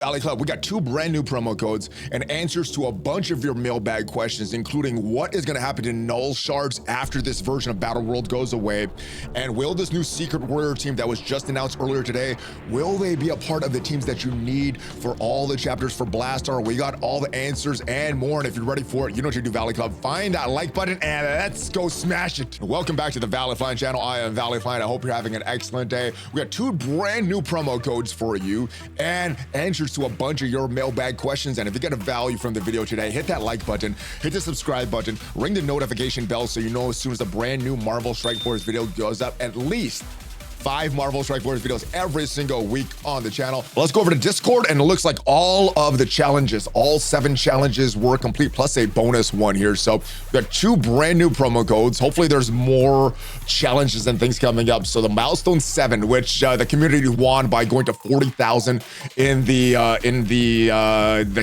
Valley Club, we got 2 brand new promo codes and answers to a bunch of your mailbag questions, including what is going to happen to Null shards after this version of Battle World goes away, and will this new Secret Warrior team that was just announced earlier today, will they be a part of the teams that you need for all the chapters for Blastar? We got all the answers and more, and if you're ready for it, you know what to do, Valley Club. Find that like button and let's go smash it. Welcome back to the ValleyFlyin channel. I am ValleyFlyin. I hope you're having an excellent day. We got 2 brand new promo codes for you and answers to a bunch of your mailbag questions. And if you get a value from the video today, hit that like button, hit the subscribe button, ring the notification bell so you know as soon as a brand new Marvel Strike Force video goes up. At least 5 Marvel Strike Force videos every single week on the channel. Let's go over to Discord, and it looks like all of the challenges, all 7 challenges were complete, plus a bonus one here. So we got 2 brand new promo codes. Hopefully there's more challenges and things coming up. So the milestone 7, which the community won by going to 40,000 in the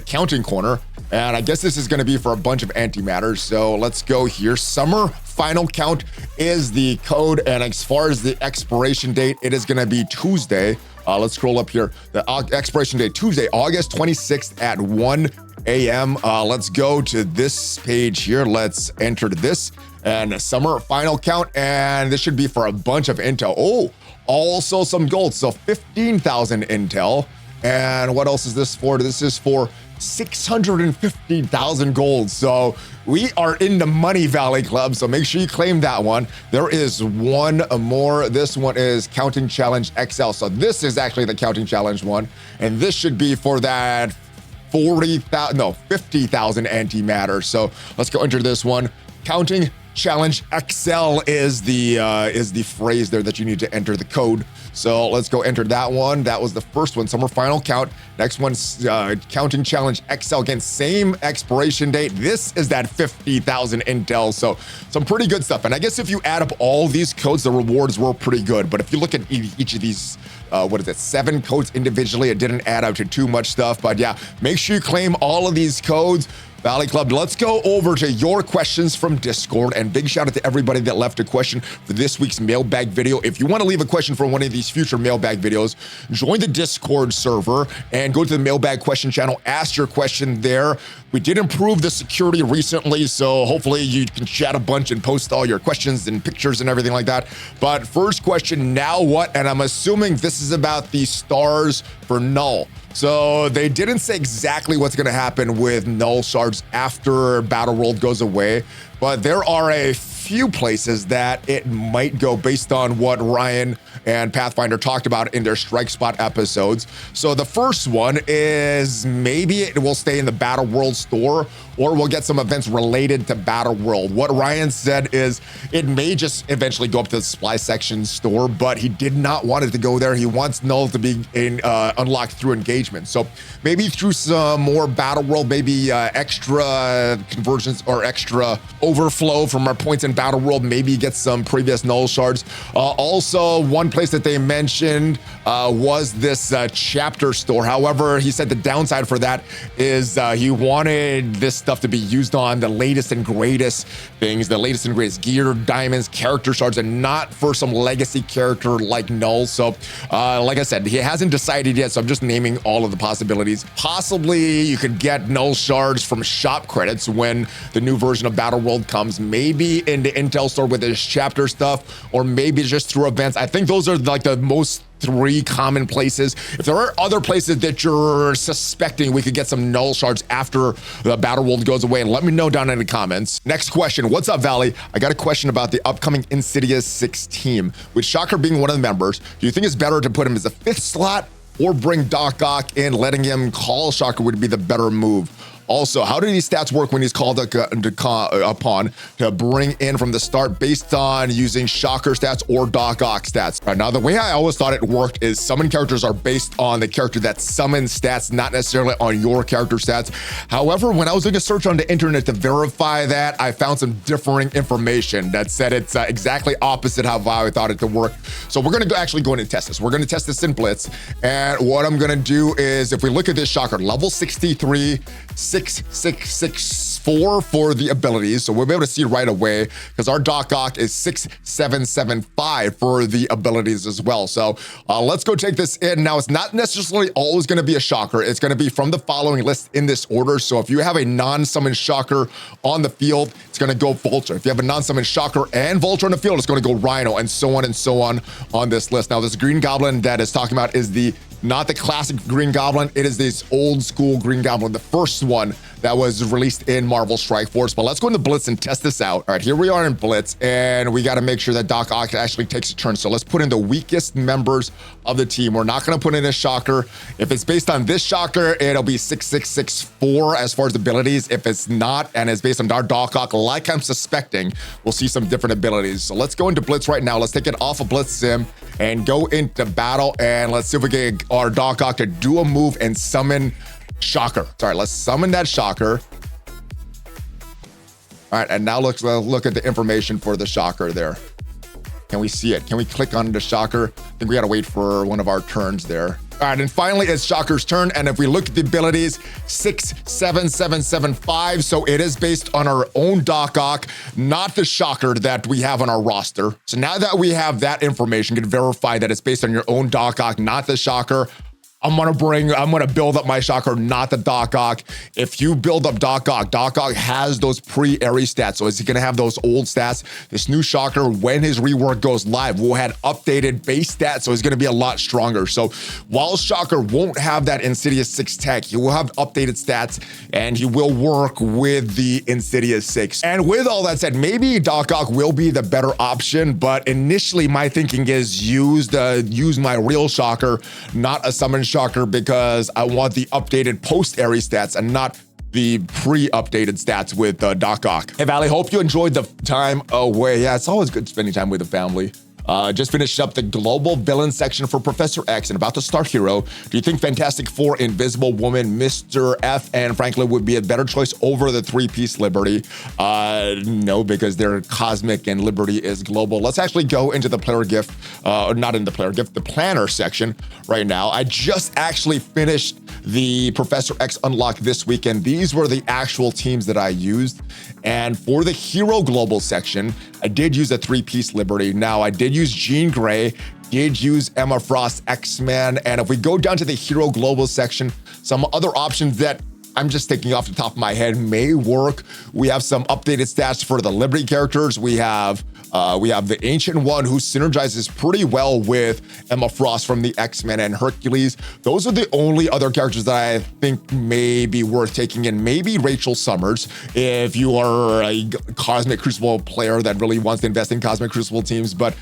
counting corner. And I guess this is going to be for a bunch of antimatters. So let's go here. Summer final count is the code, and as far as the expiration date, it is going to be Tuesday. Let's scroll up here. The expiration date, Tuesday, August 26th at 1 a.m. Let's go to this page here. Let's enter this and summer final count, and this should be for a bunch of intel. Oh, also some gold, so 15,000 intel. And what else is this for? This is for 650,000 gold. So we are in the money, Valley Club. So make sure you claim that one. There is one more. This one is Counting Challenge XL. So this is actually the Counting Challenge one. And this should be for that 50,000 antimatter. So let's go enter this one. Counting Challenge XL is the phrase there that you need to enter the code. So let's go enter that one. That was the first one, summer final count. Next one's Counting Challenge XL. Again, same expiration date. This is that 50,000 intel. So some pretty good stuff. And I guess if you add up all these codes, the rewards were pretty good. But if you look at each of these, 7 codes individually, it didn't add up to too much stuff. But yeah, make sure you claim all of these codes. Valley Club, let's go over to your questions from Discord, and big shout out to everybody that left a question for this week's mailbag video. If you want to leave a question for one of these future mailbag videos, join the Discord server and go to the mailbag question channel, ask your question there. We did improve the security recently, so hopefully you can chat a bunch and post all your questions and pictures and everything like that. But first question, now what? And I'm assuming this is about the stars for Null. So they didn't say exactly what's going to happen with Null shards after Battle World goes away, but there are a few places that it might go based on what Ryan and Pathfinder talked about in their Strike Spot episodes. So the first one is maybe it will stay in the Battle World store, or we'll get some events related to Battle World. What Ryan said is it may just eventually go up to the supply section store, but he did not want it to go there. He wants Null to be unlocked through engagement. So maybe through some more Battle World, maybe extra conversions or extra overflow from our points in Battle World, maybe get some previous Null shards. Also, one place that they mentioned was this chapter store. However, he said the downside for that is he wanted this stuff to be used on the latest and greatest things, the latest and greatest gear, diamonds, character shards, and not for some legacy character like Null. So like I said, he hasn't decided yet, so I'm just naming all of the possibilities. Possibly you could get Null shards from shop credits when the new version of Battle World comes, maybe in the Intel store with his chapter stuff, or maybe just through events. I think those are like the most 3 common places. If there are other places that you're suspecting we could get some Null shards after the Battle World goes away, and let me know down in the comments. Next question, what's up, Valley? I got a question about the upcoming Insidious Six team. With Shocker being one of the members, do you think it's better to put him as a 5th slot, or bring Doc Ock in? Letting him call Shocker would be the better move. Also, how do these stats work when he's called upon to bring in from the start based on using Shocker stats or Doc Ock stats? Right, now, the way I always thought it worked is summon characters are based on the character that summons stats, not necessarily on your character stats. However, when I was doing a search on the internet to verify that, I found some differing information that said it's exactly opposite how I thought it to work. So we're going to actually go in and test this. We're going to test this in Blitz. And what I'm going to do is, if we look at this Shocker, level 63, 666 664 for the abilities. So we'll be able to see right away because our Doc Ock is 6775 for the abilities as well. So let's go take this in. Now, it's not necessarily always going to be a shocker. It's going to be from the following list in this order. So if you have a non-summon shocker on the field, it's going to go Vulture. If you have a non-summon shocker and Vulture on the field, it's going to go Rhino, and so on this list. Now, this Green Goblin that is talking about is not the classic Green Goblin. It is this old school Green Goblin, the first one that was released in Marvel Strike Force. But let's go into Blitz and test this out. All right, here we are in Blitz, and we got to make sure that Doc Ock actually takes a turn. So let's put in the weakest members of the team. We're not going to put in a shocker. If it's based on this shocker, it'll be 6664 as far as abilities. If it's not, and it's based on our Doc Ock, like I'm suspecting, we'll see some different abilities. So let's go into Blitz right now. Let's take it off of Blitz Sim and go into battle, and let's see if we get our Doc Ock to do a move and summon Shocker. Sorry, let's summon that Shocker. All right, and now let's look at the information for the Shocker there. Can we see it? Can we click on the Shocker? I think we gotta wait for one of our turns there. All right, and finally it's Shocker's turn, and if we look at the abilities, 67775, so it is based on our own Doc Ock, not the Shocker that we have on our roster. So now that we have that information, can verify that it's based on your own Doc Ock, not the Shocker, I'm gonna build up my Shocker, not the Doc Ock. If you build up Doc Ock has those pre-Ares stats. So is he gonna have those old stats? This new Shocker, when his rework goes live, will have updated base stats, so he's gonna be a lot stronger. So while Shocker won't have that Insidious 6 tech, he will have updated stats, and he will work with the Insidious 6. And with all that said, maybe Doc Ock will be the better option, but initially my thinking is use my real Shocker, not a summon Shocker, because I want the updated post-Ares stats and not the pre-updated stats with Doc Ock. Hey, Valley, hope you enjoyed the time away. Yeah, it's always good spending time with the family. Just finished up the global villain section for Professor X and about to start Hero. Do you think Fantastic Four, Invisible Woman, Mr. F, and Franklin would be a better choice over the three-piece Liberty? No, because they're cosmic and Liberty is global. Let's actually go into the player gift, or not in the player gift, the planner section right now. I just actually finished the Professor X unlock this weekend. These were the actual teams that I used. And for the Hero Global section, I did use a three-piece Liberty. Now, I did use Jean Grey, did use Emma Frost, X-Men, and if we go down to the Hero Global section, some other options that I'm just thinking off the top of my head may work. We have some updated stats for the Liberty characters. We have the Ancient One, who synergizes pretty well with Emma Frost from the X-Men and Hercules. Those are the only other characters that I think may be worth taking in. Maybe Rachel Summers, if you are a Cosmic Crucible player that really wants to invest in Cosmic Crucible teams. But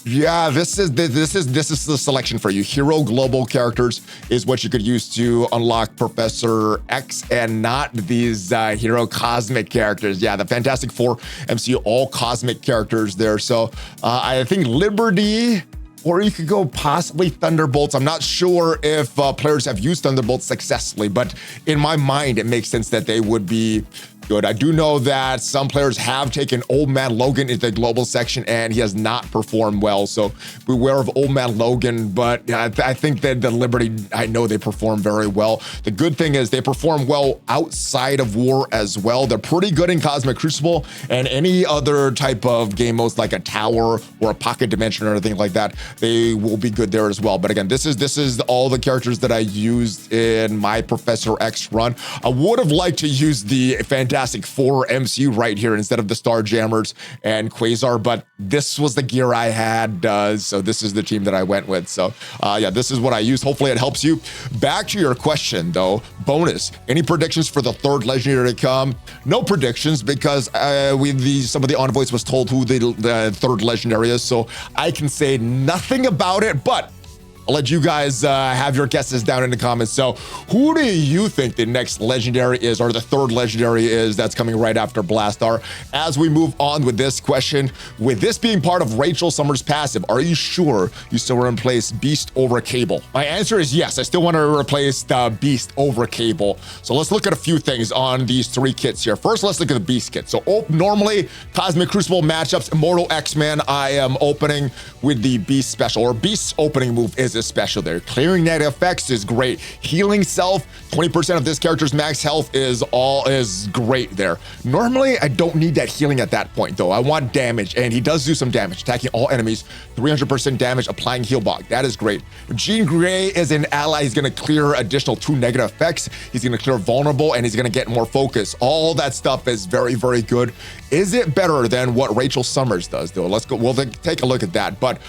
yeah, this is the selection for you. Hero Global characters is what you could use to unlock Professor X, and not these Hero Cosmic characters. Yeah, the Fantastic Four MCU, all cosmic characters there. So I think Liberty, or you could go possibly Thunderbolts. I'm not sure if players have used Thunderbolts successfully, but in my mind, it makes sense that they would be good. I do know that some players have taken Old Man Logan into the global section, and he has not performed well. So beware of Old Man Logan, but I think that the Liberty, I know they perform very well. The good thing is they perform well outside of war as well. They're pretty good in Cosmic Crucible and any other type of game modes like a tower or a pocket dimension or anything like that. They will be good there as well. But again, this is all the characters that I used in my Professor X run. I would have liked to use the Fantastic Four MCU right here instead of the Starjammers and Quasar, but this was the gear I had, so this is the team that I went with. So yeah, this is what I used. Hopefully it helps you. Back to your question though, bonus, any predictions for the third legendary to come? No predictions, because some of the envoys was told who the third legendary is, so I can say nothing about it, but I'll let you guys have your guesses down in the comments. So who do you think the next legendary is, or the third legendary is that's coming right after Blastar? As we move on with this question, with this being part of Rachel Summers' passive, are you sure you still want to replace Beast over Cable? My answer is yes. I still want to replace the Beast over Cable. So let's look at a few things on these three kits here. First, let's look at the Beast kit. So normally Cosmic Crucible matchups, Immortal X-Men, I am opening with the Beast special, or Beast's opening move is the special there. Clearing negative effects is great. Healing self, 20% of this character's max health is great there. Normally, I don't need that healing at that point though. I want damage, and he does do some damage, attacking all enemies, 300% damage, applying heal block. That is great. Jean Grey is an ally. He's gonna clear additional 2 negative effects. He's gonna clear vulnerable, and he's gonna get more focus. All that stuff is very, very good. Is it better than what Rachel Summers does though? Let's go, we'll take a look at that. But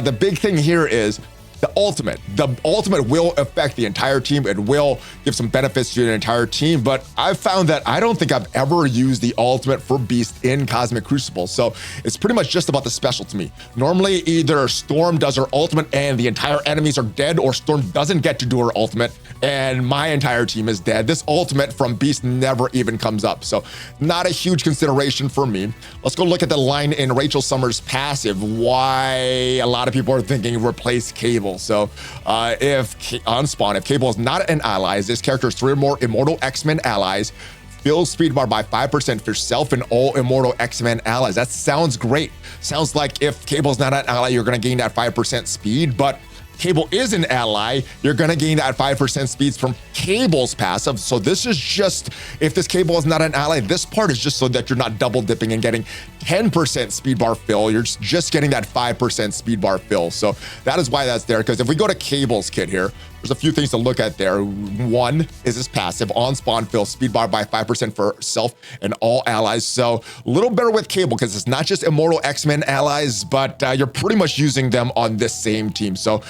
the big thing here is the ultimate. The ultimate will affect the entire team. It will give some benefits to the entire team, but I've found that I don't think I've ever used the ultimate for Beast in Cosmic Crucible. So it's pretty much just about the special to me. Normally, either Storm does her ultimate and the entire enemies are dead, or Storm doesn't get to do her ultimate and my entire team is dead. This ultimate from Beast never even comes up. So not a huge consideration for me. Let's go look at the line in Rachel Summers' passive. Why a lot of people are thinking replace Cable. So on spawn, if Cable is not an ally, this character has 3 or more Immortal X-Men allies, fill speed bar by 5% for yourself and all Immortal X-Men allies. That sounds great. Sounds like if Cable is not an ally, you're gonna gain that 5% speed, but Cable is an ally, you're gonna gain that 5% speeds from Cable's passive. So this is just, if this Cable is not an ally, this part is just so that you're not double dipping and getting 10% speed bar fill. You're just getting that 5% speed bar fill. So that is why that's there, because if we go to Cable's kit here, there's a few things to look at there. One is this passive, on spawn fill, speed bar by 5% for self and all allies. So a little better with Cable, because it's not just Immortal X-Men allies, but you're pretty much using them on this same team. So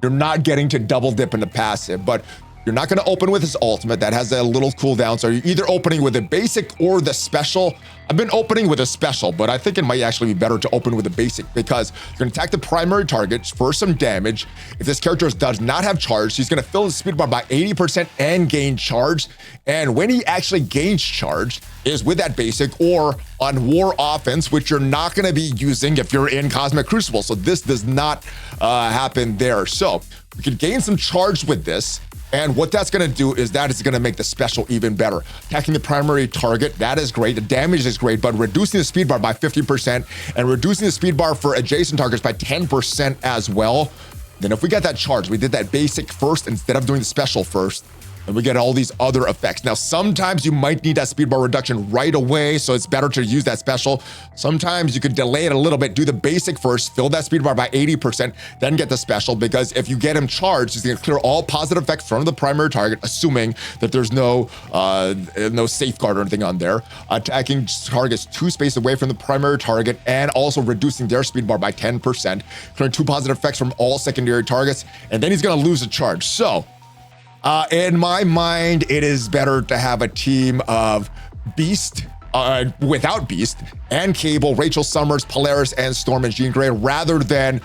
you're not getting to double dip in the passive, but you're not gonna open with his ultimate. That has a little cooldown. So you're either opening with a basic or the special. I've been opening with a special, but I think it might actually be better to open with a basic, because you're gonna attack the primary target for some damage. If this character does not have charge, he's gonna fill his speed bar by 80% and gain charge. And when he actually gains charge is with that basic or on war offense, which you're not gonna be using if you're in Cosmic Crucible. So this does not happen there. So we can gain some charge with this. And what that's gonna do is that is gonna make the special even better. Attacking the primary target, that is great. The damage is great, but reducing the speed bar by 50% and reducing the speed bar for adjacent targets by 10% as well. Then if we get that charge, we did that basic first instead of doing the special first, and we get all these other effects. Now, sometimes you might need that speed bar reduction right away, so it's better to use that special. Sometimes you could delay it a little bit, do the basic first, fill that speed bar by 80%, then get the special, because if you get him charged, he's gonna clear all positive effects from the primary target, assuming that there's no safeguard or anything on there. Attacking targets 2 spaces away from the primary target, and also reducing their speed bar by 10%, clearing 2 positive effects from all secondary targets, and then he's gonna lose a charge. So, in my mind, it is better to have a team of Beast, without Beast, and Cable, Rachel Summers, Polaris, and Storm and Jean Grey, rather than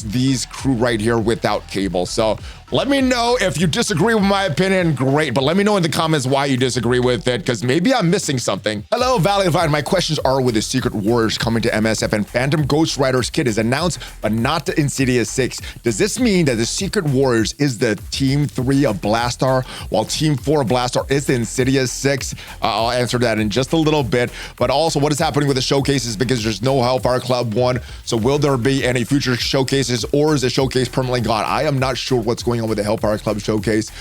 these crew right here without Cable. So let me know if you disagree with my opinion, great, but let me know in the comments why you disagree with it, because maybe I'm missing something. Hello, ValleyFlyin. My questions are, with the Secret Warriors coming to MSF and Phantom Ghost Rider's kit is announced, but not the Insidious Six. Does this mean that the Secret Warriors is the Team 3 of Blastar, while Team 4 of Blastar is the Insidious Six? I'll answer that in just a little bit, but also what is happening with the showcases, because there's no Hellfire Club 1, so will there be any future showcases, or is the showcase permanently gone? I am not sure what's going on with the Hellfire Club showcase.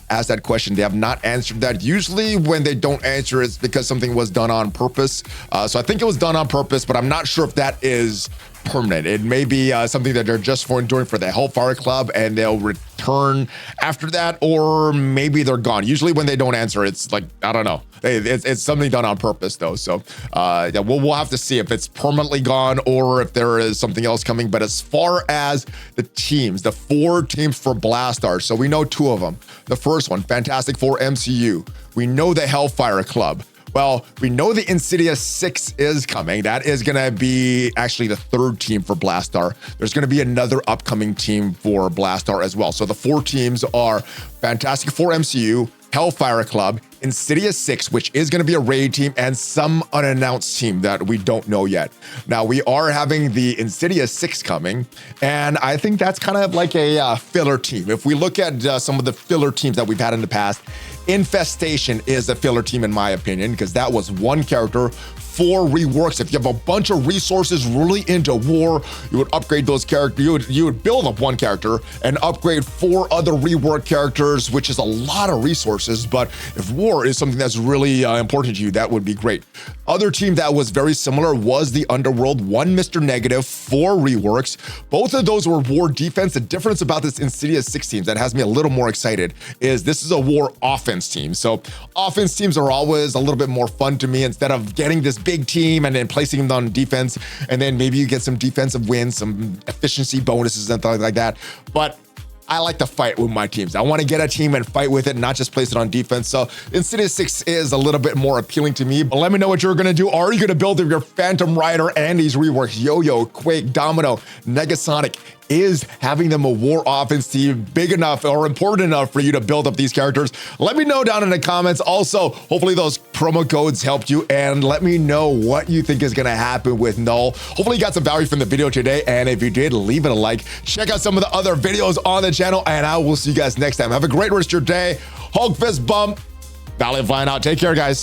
Ask that question. They have not answered that. Usually when they don't answer, it's because something was done on purpose. So I think it was done on purpose, but I'm not sure if that is permanent. It may be something that they're just doing for the Hellfire Club and they'll return after that, or maybe they're gone. Usually when they don't answer, it's like, I don't know. It's something done on purpose though. So yeah, we'll have to see if it's permanently gone or if there is something else coming. But as far as the teams, the 4 teams for Blastar, so we know 2 of them. The first one, Fantastic Four MCU. We know the Hellfire Club. Well, we know the Insidious Six is coming. That is gonna be actually the 3rd team for Blastar. There's gonna be another upcoming team for Blastar as well. So the 4 teams are Fantastic Four MCU, Hellfire Club, Insidious Six, which is going to be a raid team, and some unannounced team that we don't know yet. Now, we are having the Insidious Six coming, and I think that's kind of like a filler team. If we look at some of the filler teams that we've had in the past, Infestation is a filler team in my opinion, because that was one character, 4 reworks. If you have a bunch of resources really into war, you would upgrade those characters. You would build up 1 character and upgrade 4 other rework characters, which is a lot of resources. But if war is something that's really important to you, that would be great. Other team that was very similar was the Underworld, 1 Mr. Negative, 4 reworks. Both of those were war defense. The difference about this Insidious Six team that has me a little more excited is this is a war offense team. So offense teams are always a little bit more fun to me, instead of getting this big team and then placing them on defense, and then maybe you get some defensive wins, some efficiency bonuses and things like that. But I like to fight with my teams. I want to get a team and fight with it, not just place it on defense. So Insidious Six is a little bit more appealing to me. But let me know what you're going to do. Are you going to build your Phantom Rider and these reworks? Yo-Yo, Quake, Domino, Negasonic. Is having them a war offense team big enough or important enough for you to build up these characters? Let me know down in the comments. Also, hopefully those promo codes helped you, and let me know what you think is going to happen with Null. Hopefully you got some value from the video today, and if you did, leave it a like. Check out some of the other videos on the channel, and I will see you guys next time. Have a great rest of your day. Hulk fist bump. ValleyFlyin out. Take care, guys.